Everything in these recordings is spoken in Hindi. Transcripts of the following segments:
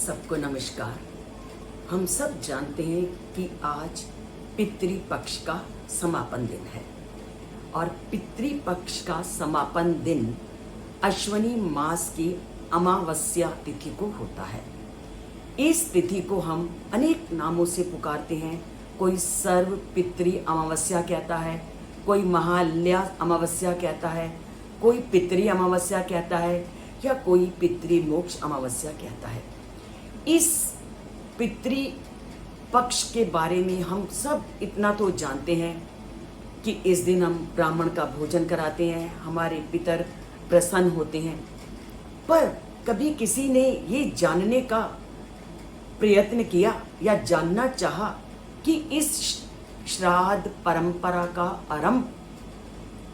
सबको नमस्कार। हम सब जानते हैं कि आज पितृपक्ष का समापन दिन है और पितृपक्ष का समापन दिन अश्वनी मास की अमावस्या तिथि को होता है। इस तिथि को हम अनेक नामों से पुकारते हैं। कोई सर्व पितृ अमावस्या कहता है, कोई महालया अमावस्या कहता है, कोई पितृ अमावस्या कहता है या कोई पितृ मोक्ष अमावस्या कहता है। इस पितृ पक्ष के बारे में हम सब इतना तो जानते हैं कि इस दिन हम ब्राह्मण का भोजन कराते हैं, हमारे पितर प्रसन्न होते हैं। पर कभी किसी ने ये जानने का प्रयत्न किया या जानना चाहा कि इस श्राद्ध परंपरा का आरंभ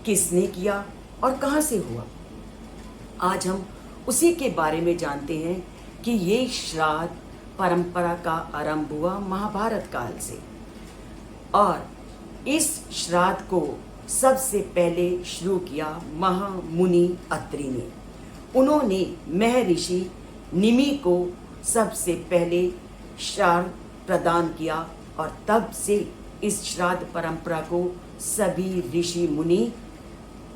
किसने किया और कहाँ से हुआ? आज हम उसी के बारे में जानते हैं कि ये श्राद्ध परंपरा का आरंभ हुआ महाभारत काल से और इस श्राद्ध को सबसे पहले शुरू किया महामुनि अत्रि ने। उन्होंने महर्षि निमि को सबसे पहले श्राद्ध प्रदान किया और तब से इस श्राद्ध परंपरा को सभी ऋषि मुनि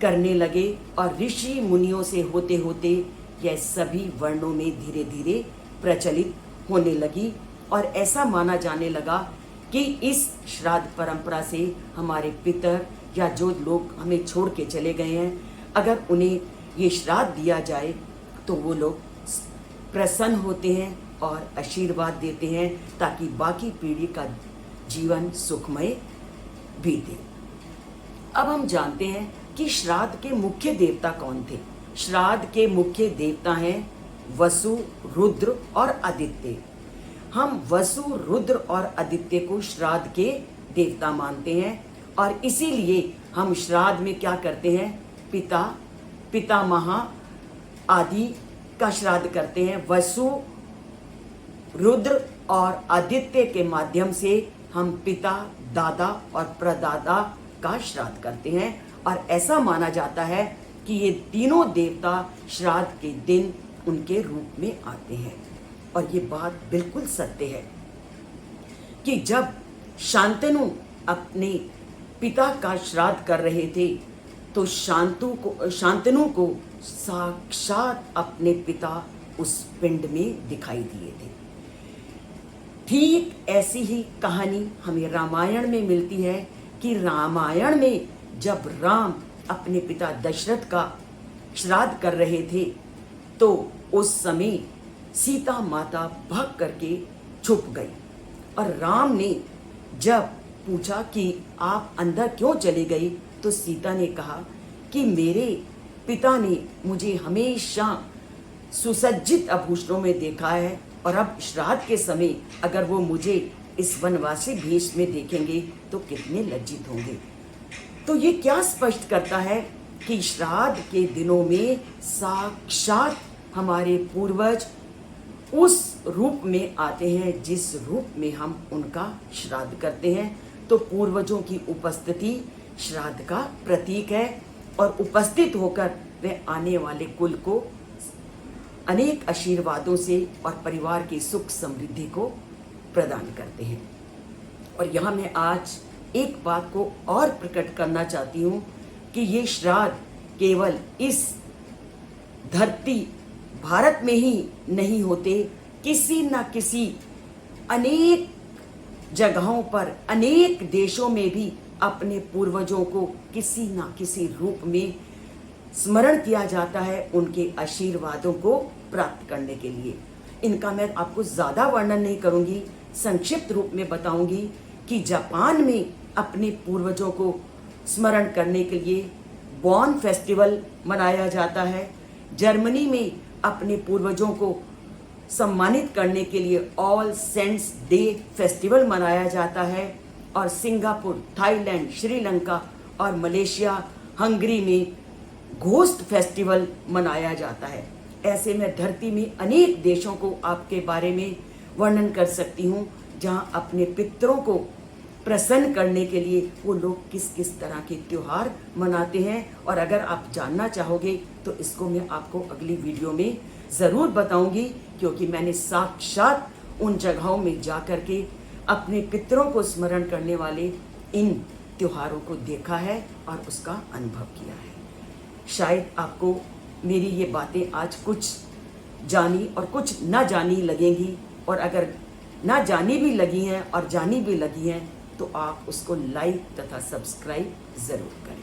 करने लगे और ऋषि मुनियों से होते होते यह सभी वर्णों में धीरे धीरे प्रचलित होने लगी और ऐसा माना जाने लगा कि इस श्राद्ध परंपरा से हमारे पितर या जो लोग हमें छोड़ के चले गए हैं, अगर उन्हें ये श्राद्ध दिया जाए तो वो लोग प्रसन्न होते हैं और आशीर्वाद देते हैं ताकि बाकी पीढ़ी का जीवन सुखमय बीते। अब हम जानते हैं कि श्राद्ध के मुख्य देवता कौन थे। श्राद्ध के मुख्य देवता हैं वसु, रुद्र और आदित्य। हम वसु, रुद्र और आदित्य को श्राद्ध के देवता मानते हैं और इसीलिए हम श्राद्ध में क्या करते हैं, पिता, पितामह आदि का श्राद्ध करते हैं। वसु, रुद्र और आदित्य के माध्यम से हम पिता, दादा और प्रदादा का श्राद्ध करते हैं और ऐसा माना जाता है कि ये तीनों देवता श्राद्ध के दिन उनके रूप में आते हैं। और ये बात बिल्कुल सत्य है कि जब शांतनु अपने पिता का श्राद्ध कर रहे थे तो शांतनु को साक्षात अपने पिता उस पिंड में दिखाई दिए थे। ठीक ऐसी ही कहानी हमें रामायण में मिलती है कि रामायण में जब राम अपने पिता दशरथ का श्राद्ध कर रहे थे तो उस समय सीता माता भाग करके छुप गई और राम ने जब पूछा कि आप अंदर क्यों चली गई तो सीता ने कहा कि मेरे पिता ने मुझे हमेशा सुसज्जित आभूषणों में देखा है और अब श्राद्ध के समय अगर वो मुझे इस वनवासी भेष में देखेंगे तो कितने लज्जित होंगे। तो ये क्या स्पष्ट करता है कि श्राद्ध के दिनों में साक्षात हमारे पूर्वज उस रूप में आते हैं जिस रूप में हम उनका श्राद्ध करते हैं। तो पूर्वजों की उपस्थिति श्राद्ध का प्रतीक है और उपस्थित होकर वे आने वाले कुल को अनेक आशीर्वादों से और परिवार की सुख समृद्धि को प्रदान करते हैं। और यहाँ मैं आज एक बात को और प्रकट करना चाहती हूँ कि ये श्राद्ध केवल इस धरती भारत में ही नहीं होते, किसी न किसी अनेक जगहों पर अनेक देशों में भी अपने पूर्वजों को किसी न किसी रूप में स्मरण किया जाता है उनके आशीर्वादों को प्राप्त करने के लिए। इनका मैं आपको ज़्यादा वर्णन नहीं करूंगी, संक्षिप्त रूप में बताऊंगी कि जापान में अपने पूर्वजों को स्मरण करने के लिए बॉर्न फेस्टिवल मनाया जाता है। जर्मनी में अपने पूर्वजों को सम्मानित करने के लिए ऑल सेंट्स डे फेस्टिवल मनाया जाता है और सिंगापुर, थाईलैंड, श्रीलंका और मलेशिया, हंगरी में घोस्ट फेस्टिवल मनाया जाता है। ऐसे में धरती में अनेक देशों को आपके बारे में वर्णन कर सकती हूँ जहाँ अपने पितरों को प्रसन्न करने के लिए वो लोग किस किस तरह के त्योहार मनाते हैं। और अगर आप जानना चाहोगे तो इसको मैं आपको अगली वीडियो में ज़रूर बताऊंगी, क्योंकि मैंने साक्षात उन जगहों में जा कर के अपने पितरों को स्मरण करने वाले इन त्योहारों को देखा है और उसका अनुभव किया है। शायद आपको मेरी ये बातें आज कुछ जानी और कुछ ना जानी लगेंगी, और अगर ना जानी भी लगी हैं और जानी भी लगी हैं तो आप उसको लाइक तथा सब्सक्राइब ज़रूर करें।